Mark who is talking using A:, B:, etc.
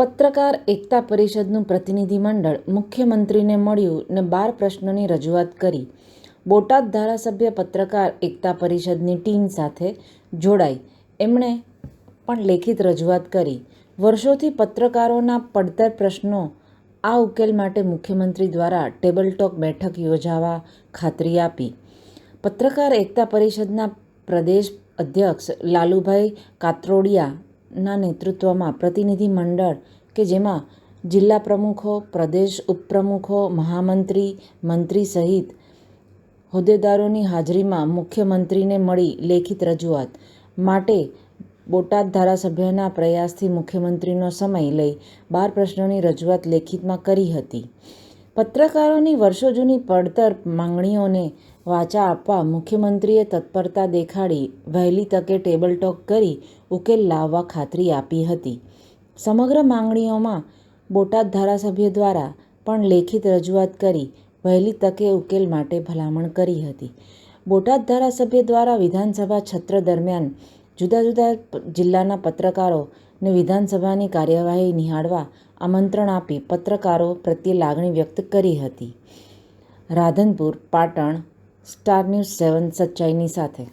A: પત્રકાર એકતા પરિષદનું પ્રતિનિધિમંડળ મુખ્યમંત્રીને મળ્યું ને 12 પ્રશ્નોની રજૂઆત કરી. બોટાદ ધારાસભ્ય પત્રકાર એકતા પરિષદની ટીમ સાથે જોડાઈ. એમણે પણ લેખિત રજૂઆત કરી. વર્ષોથી પત્રકારોના પડતર પ્રશ્નો આ ઉકેલ માટે મુખ્યમંત્રી દ્વારા ટેબલ ટોક બેઠક યોજાવા ખાતરી આપી. પત્રકાર એકતા પરિષદના પ્રદેશ અધ્યક્ષ લાલુભાઈ કાત્રોડિયાના નેતૃત્વમાં પ્રતિનિધિ મંડળ કે જેમાં જિલ્લા પ્રમુખો, પ્રદેશ ઉપપ્રમુખો, મહામંત્રી, મંત્રી સહિત હોદ્દેદારોની હાજરીમાં મુખ્યમંત્રીને મળી લેખિત રજૂઆત માટે બોટાદ ધારાસભ્યના પ્રયાસથી મુખ્યમંત્રીનો સમય લઈ 12 પ્રશ્નોની રજૂઆત લેખિતમાં કરી હતી. પત્રકારોની વર્ષો જૂની પડતર માંગણીઓને વાચા આપવા મુખ્યમંત્રીએ તત્પરતા દેખાડી વહેલી તકે ટેબલ ટોક કરી ઉકેલ લાવવા ખાતરી આપી હતી. સમગ્ર માંગણીઓમાં બોટાદ ધારાસભ્ય દ્વારા પણ લેખિત રજૂઆત કરી વહેલી તકે ઉકેલ માટે ભલામણ કરી હતી. બોટાદ ધારાસભ્ય દ્વારા વિધાનસભા સત્ર દરમિયાન જુદા જુદા જિલ્લાના પત્રકારોને વિધાનસભાની કાર્યવાહી નિહાળવા આમંત્રણ આપી પત્રકારો પ્રત્યે લાગણી વ્યક્ત કરી હતી. રાધનપુર, પાટણ, સ્ટાર ન્યૂઝ 7 સચ્ચાઈની સાથે.